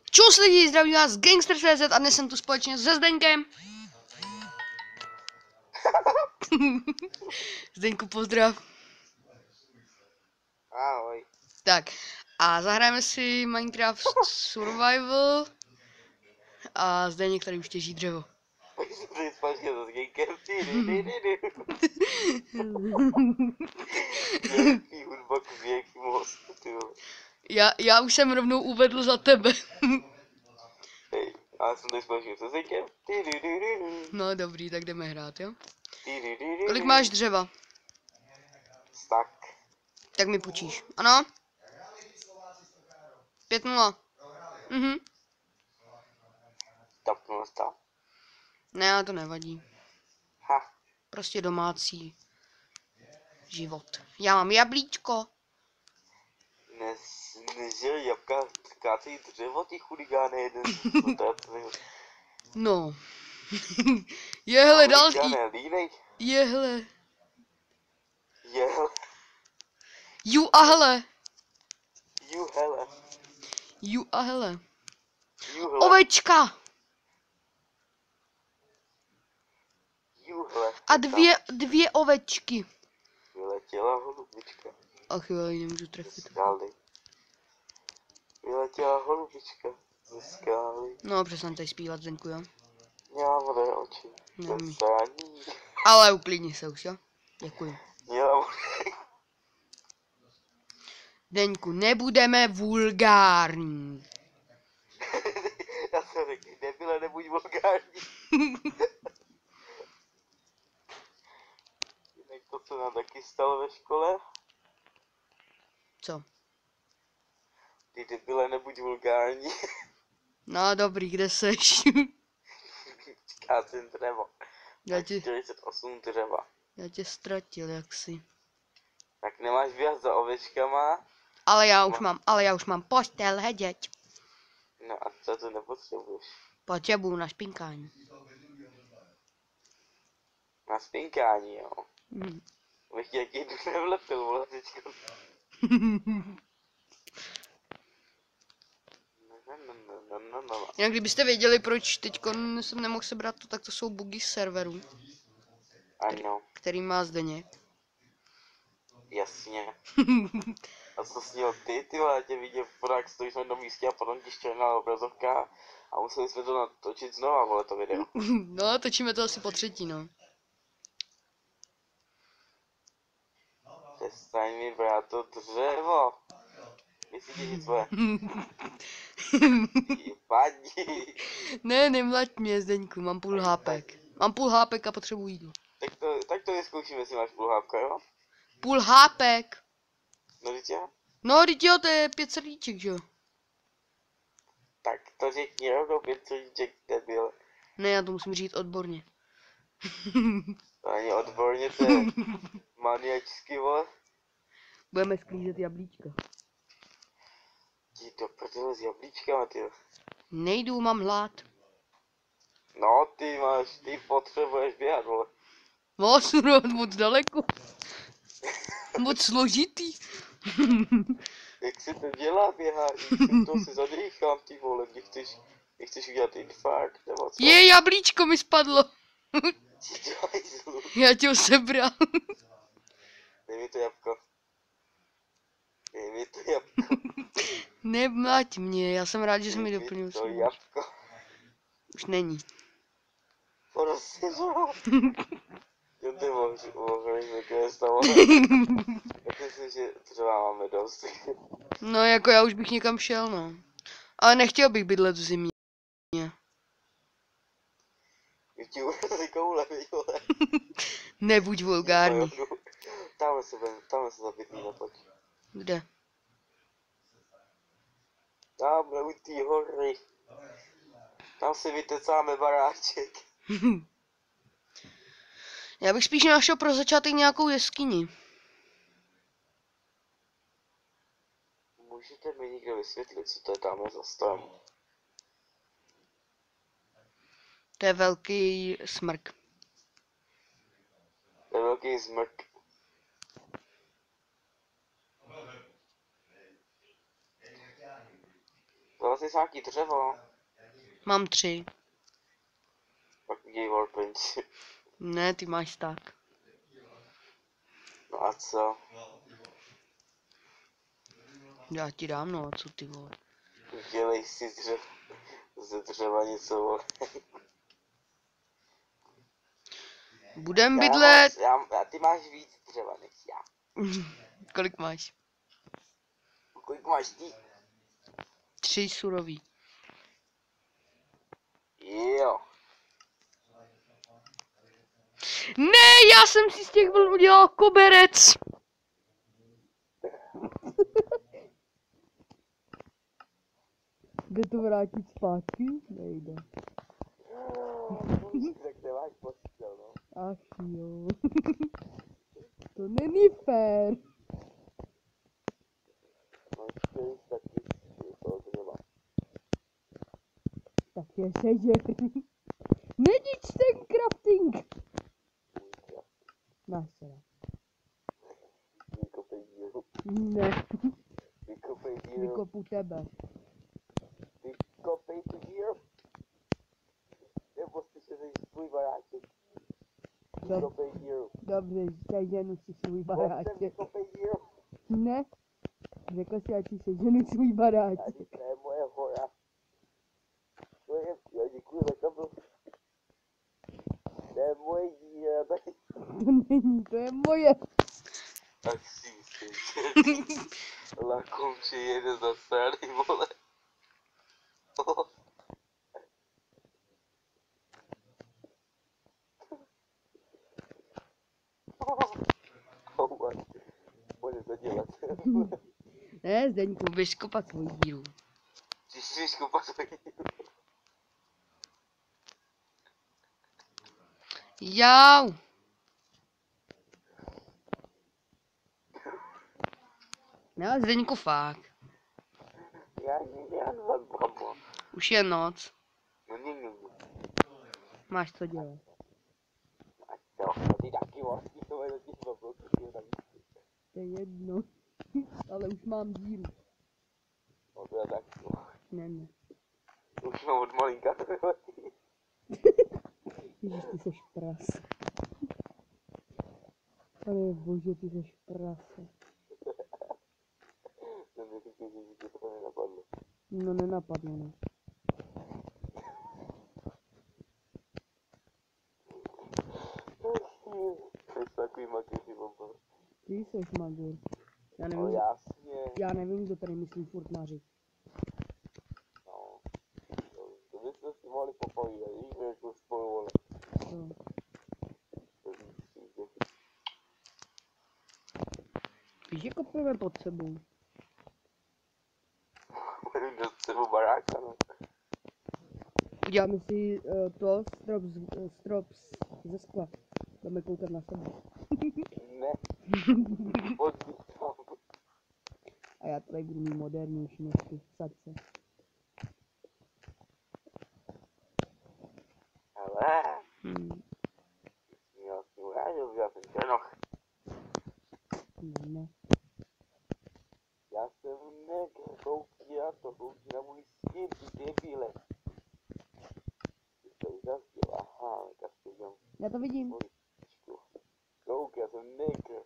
Čus lidi, zdraví vás Gangster.cz a dnes jsem tu společně se Zdeňkem. Zdeňku, pozdrav. Ahoj. Tak, a zahrajeme si Minecraft Survival a Zdeněk tady už těží dřevo. Ty společně s Zdeňkem. Nějaký hudba k nějakému hostu, ty vole. Já už jsem rovnou uvedl za tebe. Hej, a já jsem tady společně se Zdeňkem. No dobrý, tak jdeme hrát, jo? Kolik máš dřeva? Tak. Tak mi půjčíš. Ano? 5-0. Tapnul stav. Ne, to nevadí. Ha. Prostě domácí život. Já mám jablíčko. Nežil jabka, kácejí dřevo, ty chuligány, jeden No. Jehle další. línej. Jehle. Jehle. Ju a hele. Juhele. Ju a hele. Juhle. Ovečka. Juhle. A dvě ovečky. Vyletěla holubička. Ach jo, ji nemůžu trefit. Skály. Vyletěla holubička ze skály. No, přestaň tady zpívat, Zdeňku, jo? Měla modré oči. Neumí. Sání. Ale uklidni se už, jo? Děkuji. Měla modré. Zdeňku, nebudeme vulgární. Já jsem řekl, nebyle, nebuď vulgární. Jinak to, co nám taky stalo ve škole. Co? Ty debile, nebuď vulgární. No dobrý, kde seš? Kácím dřevo. Já tě 48 dřeva. ztratil jaksi. Tak nemáš běhat za ovečkama. Ale já už mám postel, heděť. No a co to nepotřebuješ? Potřebuju na špinkání. Na spinkání, jo. Hm. Bych tě jaký duše vlepil, vole, teďko. No. Jinak kdybyste věděli, proč teďko jsem nemohl sebrat to, tak to jsou bugy serverů, Ano, který má Zdeněk. jasně. A co sněl ty vole, já tě viděl, jak stojíš na jednom místě a potom ti černá obrazovka a museli jsme to natočit znova, vole, to video. No, točíme to asi po třetí, no. Přestaň mi brát to dřevo. Myslíte, že tvoje? Padni. Ne, nemlaď mě, Zdeňku, mám půl hápek. Mám půl hápek a potřebuji jídlo. Tak to vyzkoušíme, jestli máš půlhávka, jo? Půl hápek? No dítě? No, teď jo, to je 5 srdíček, že jo? Tak to řekni rovnou 5 srdíček, debil. Ne, já to musím říct odborně. To ani odborně, to je maniačský, vole. Budeme sklízet jablíčka. Jdi do prdele s jablíčkama, ty. Nejdu, mám hlad. No, ty potřebuješ běhat, vole. Moc daleko. Moc složitý. Jak se to dělá běhání? To si zadýchám, ty vole, nechceš udělat infarkt, nebo co? Je, jablíčko mi spadlo. Ti dělají zlu. Já tě ho sebral. Dej mi to jabko. Dej mi to jabko. Nemlať mě, já jsem rád, že jsi mi Dej doplnil. to jabko. Už není. Prostě, jo, ty mohli, které stalo. Tak myslím, že třeba máme dost. No, jako já už bych někam šel, no. Ale nechtěl bych bydlet v zimě. Už ti urazí koule, vole. Nebuď vulgární. Tamhle se zabydlíme, pojď. Kde? Tamhle u té hory. Tam si vytecáme baráček. Já bych spíš našel pro začátek nějakou jeskyni. Můžete mi někdo vysvětlit, co to je tamhle za strom? To je velký smrk. To je velký zmrk. To vlastně nějaký dřevo. Mám 3. Pak děj workbench. Ne, ty máš tak. No a co? Já ti dám, no a co ty vole. Dělej si ze dřeva něco, vole. Budem bydlet. Ty máš víc dřeva než já. Kolik máš? Kolik máš ty? 3 surový. Jo. Ne, já jsem si z těch vln udělal koberec. Jde to vrátit zpátky? Nejde. Tak nemáš postel, no. Ach jo. To není fér. Máš 400 000 toho dřeva. Tak je sežer. Nedič ten crafting. Máš teda. Vykopej díru. Ne, Vykopej díru. vykopu tebe. Vykopej tu díru. Nebo si sežeš svůj baráček. Vykopej díru. Dobře, seženu si svůj baráček. Vykopej díru. Ne, řekl si, ať si seženu svůj baráček. To je moje hora. To je, já děkuji za kabel. To je moje díra, tady. To není, to je moje. Tak si myslím. Lakomče jede za starý, vole. Pojď to dělat. Ne, Zdeňku, běž kopat svou díru. Ty si vyškupat svůj díru. Jau. Ne, Zdeňku, fakt. Já nevím, babo. Už je noc. No není. Máš co dělat. A co? Ty taky vlastně to je do těch babloků. To je jedno. Ale už mám díru. No to je tak. Ne, ne. Už mám od malinka to nevadí. Ježiš, ty seš prase. Ale bože, ty seš prase. No neříkej, že ti to nenapadlo. No nenapadlo, ne. To je takový makeři, babo. Ty seš magur. Já No nevím, jasně. já nevím, kdo tady myslí furt na řeč. No. To byste si mohli popovídat, víš, že jako spolu, vole. Co? Víš, že kopeme pod sebou. Můžu do střevu baráka, no. Uděláme si strop ze skla. Budeme koukat na sebe. Ne. Pojď tam. A já tady budu mít modernější než ty sadce. Ale. Hmm. Já si urážil, já jsem černoch. Ne. Já jsem koukni na to, koukni na můj skin, ty debíle. Ty jsi to uzavřel, aha, Kastiňom. Já to vidím. Kouk, já jsem negr.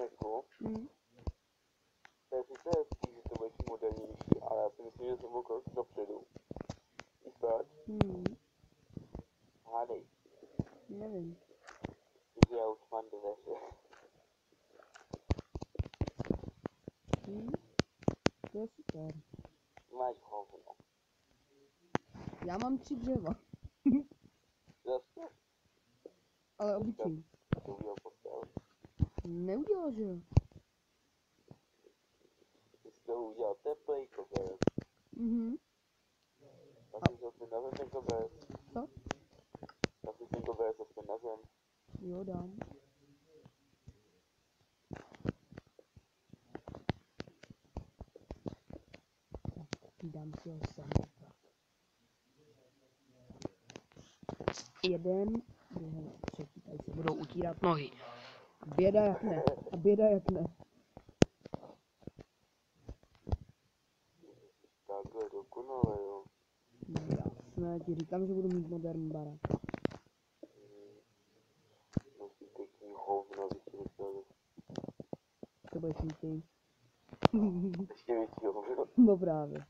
Jako, Hmm. to je sice hezký, že to budeš modernější, ale já si myslím, že jsem byl krok dopředu. Víš proč? Hádej. Nevím. Takže já už mám dveře. To je super. Máš hovno. Já mám 3 dřeva. Zase? Ale obyčejný. To udělal postel. Neudělal, že jo? Ty jsi to udělal teplej koberec. A jsi aspoň na zem ten koberec. Co? A jsi ten koberec aspoň na zem. Jo, dám. Dám si ho sem. Jeden, druhý, třetí, tady utírat nohy. A běda jak ne. A běda jak ne. Takhle dokonale, jo. No jasné, ti říkám, že budu mít moderní barák. Nosí pěkný hovno, vyčili. To budeš mít ty. Ještě větší hovno. No právě.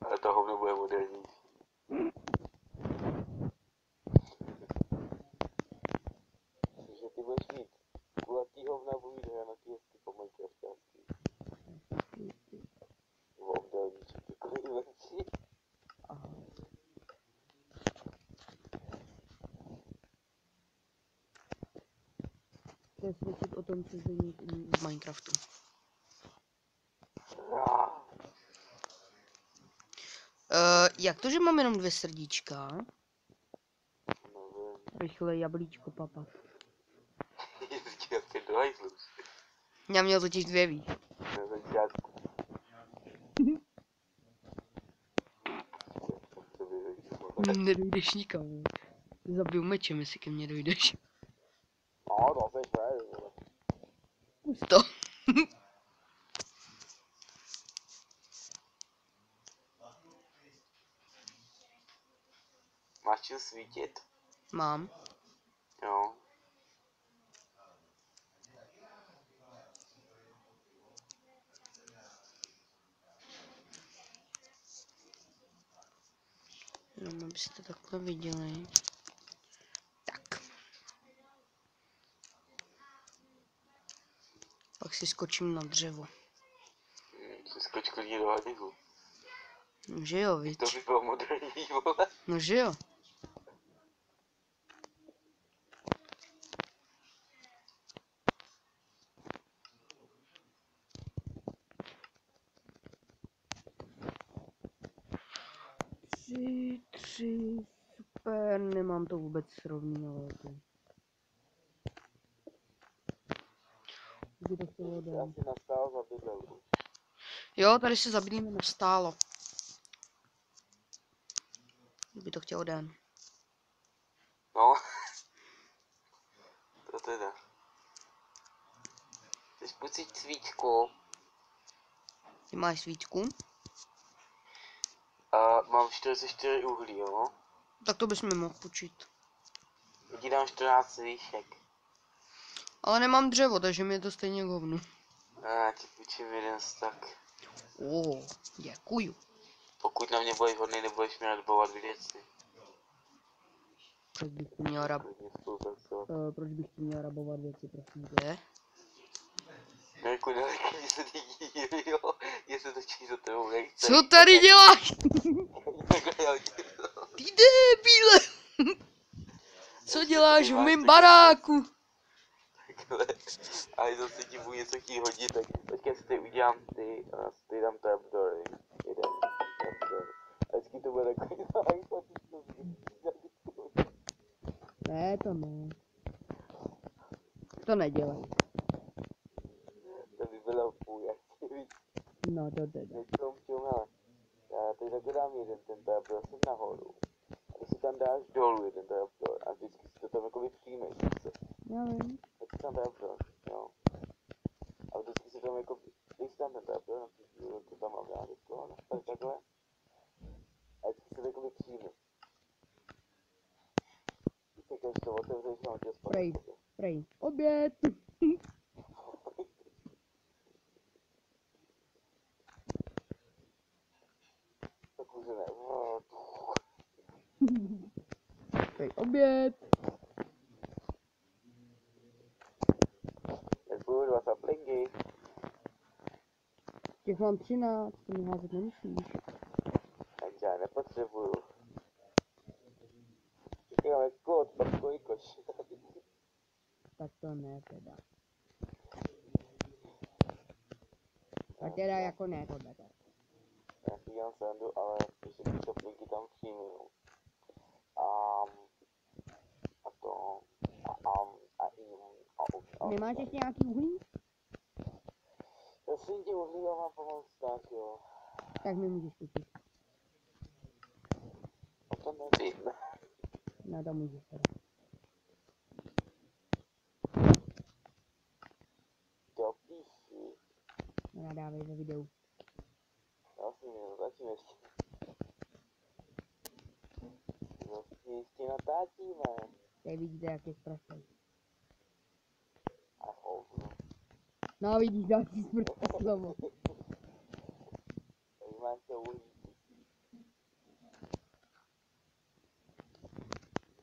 Ale to hovno bude modernější. Že ty budeš mít kulatý hovna, budu mít hranatý hezky po minecraftácký. Nebo obdélníček, takový menší. Aha. To je svědčit o tom, co zde v Minecraftu. Jak to, že mám jenom 2 srdíčka? Nevím. Rychle jablíčko papat. Vždycky jak ty do hajzlu. Já měl totiž 2 víc. Na začátku. Nedojdeš nikam. Zabiju mečem, jestli ke mně dojdeš. No, to seš fér, vole. Pust to. Máš čím svítit? Mám. Jo. Jenom abyste takhle viděli. Tak. Pak si skočím na dřevo. Si skoč klidně do hajzlu. No že jo, viď? To by bylo moderní, vole. No že jo. Tři, super, nemám to vůbec srovný, ale to. Kdy to chtělo Jsi dát? asi nastál za bydlel už. Jo, tady se zabydlíme nastálo. By to chtělo den. No. To teda. Chceš pustit svíčku? Ty máš svíčku? Mám 44 uhlí, jo? Tak to bys mi mohl počít. Já ti dám 14 svíček. Ale nemám dřevo, takže mi je to stejně k hovnu. Já ti půjčím jeden stack. Děkuju. Pokud na mě budeš hodnej, nebudeš mi rabovat věci. Proč bych ti měl Klidně spolupracovat. proč bych ti měl rabovat věci, prosím tě? No jako nelekni se ty díry, jo? Jestli to číš za tebou nechce. Co tady děláš? Ty debíle! Co děláš v mém baráku? Takhle. A jestli se ti bude něco chtít hodit, tak počkej, si tady udělám ty dám trapdory. Jeden trapdoor. A vždycky to bude takový Ne, to ne. To nedělej. to by bylo půl, jak si víc. No to teda. Nečom čumele. Já tady takhle dám jeden ten trapdoor sem nahoru. A ty si tam dáš dolů jeden trapdoor. A vždycky si to tam jakoby přijmeš. Já vím. Tak si tam trapdoor, jo. A vždycky si tam jako, když si tam ten trapdoor, na to tam mám já teďko, nastav takhle. A vždycky si to jakoby přijmeš. Čekaj, že to otevřeš, no tě Prej. spadne. Prej. Oběd. Tak už ne. Prej. Oběd. Tak budu 2 saplingy. Těch mám 13, to mi házet nemusíš. Tak já nepotřebuju. Čekáme kód, takový koš. Tak to ne teda. Tak teda jako ne tohle. Já si dělám srandu, ale ještě ty saplinky tam přijmu. A to. Nemáš ještě nějaký uhlí? Prosím tě, uhlí mám pomalu stát, jo. Tak mi můžeš půjčit. O to nevím. No to můžeš teda. chceš? Vlastně jistě natáčíme. Tady vidíte, jak je strašný. A hovno. No vidíš, další smrtné slovo. Tady máš to uhlí.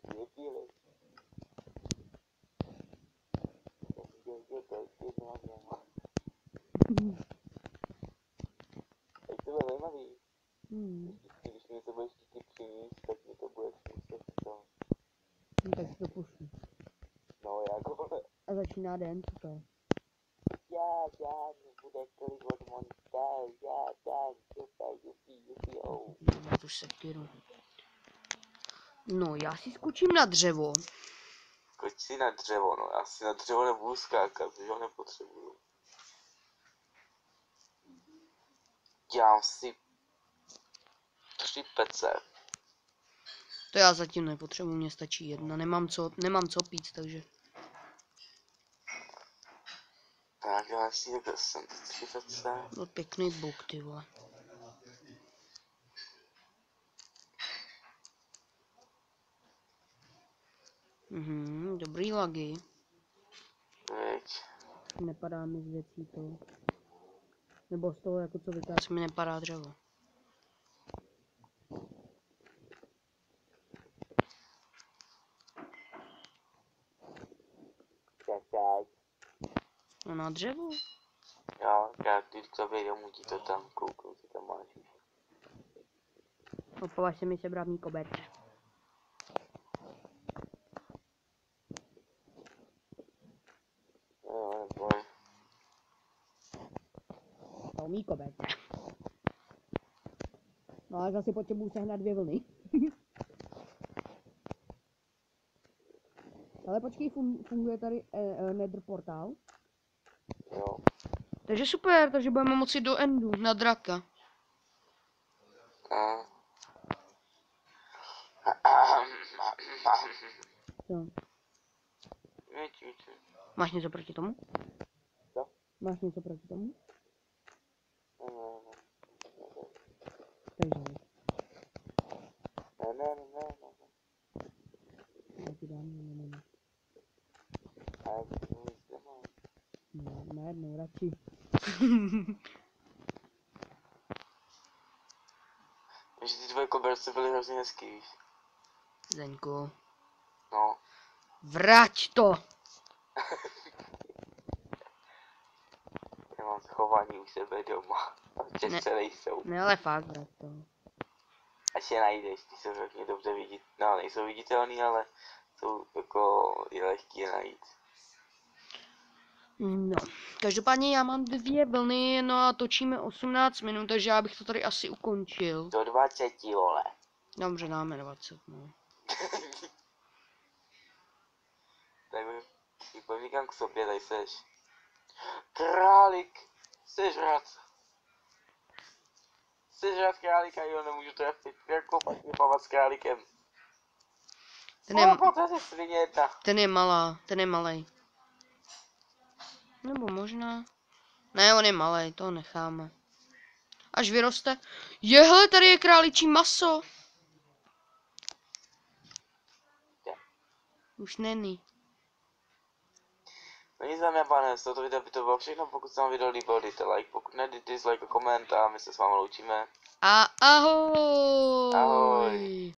Debile. To ještě jednou mám měla. Teď to bude zajímavý. Když mi to budeš chtít přinést, tak mi to budeš muset to. No, tak si to puštěj. No jako. A začíná den, super. Já, nebude tolik od monster, dan, super, jupi, oh. Já tu sekiru. No, já si skočím na dřevo. Skoč si na dřevo, no, já si na dřevo nebudu skákat, že ho nepotřebuju. Dělám si 3 pece. To já zatím nepotřebuji, mně stačí jedna. Nemám co pít, takže. Tak já si takhle jsem 3 pece. Byl pěkný buk, ty vole. Dobrý lagy. Veď. Nepadá mi z věcí to. Nebo z toho, jako co vykáš, mi nepadá dřevo. Tak. No na dřevo? Jo, já když k tobě domů ti to tam kouknu, co tam máš už. Opovaž se mi sebrat mý koberce. Jo, neboj. To mý koberce. No ale zase potřebuji sehnat 2 vlny. Ale počkej, funguje tady Nether portál. Jo. Takže super, takže budeme moci do Endu, na draka. Co? Víč. Máš něco proti tomu? Co? Máš něco proti tomu? Ne. Takže já ti dám, ne. Ale to nic nemám. No, najednou radši. Že ty tvoje koberce byly hrozně hezký, víš? Zeňku. No. Vrať to! Já mám schovaný u sebe doma. A těžce nejsou. Ne, ale fakt, vrať to. Až je najdeš, ty jsou hodně dobře vidět. No, nejsou viditelný, ale jsou jako je lehký je najít. No, každopádně já mám 2 vlny, no a točíme 18 minut, takže já bych to tady asi ukončil. Do 20, vole. Dobře, dáme 20, no. Tak říkám k sobě, tady seš. Králík! Sežrat králíka, jo, nemůžu trefit. Jako pak mě pavat s králíkem. Poté svině jedna. Ten je malej. Nebo možná. Ne, on je malej, to necháme. Až vyroste. Jehle, tady je králičí maso. Už není. No nic dámy a pánové, z tohoto videa by to bylo všechno, pokud se vám video líbilo, dejte like, pokud ne, dejte dislike a koment a my se s vámi loučíme. A ahoj! Ahoj!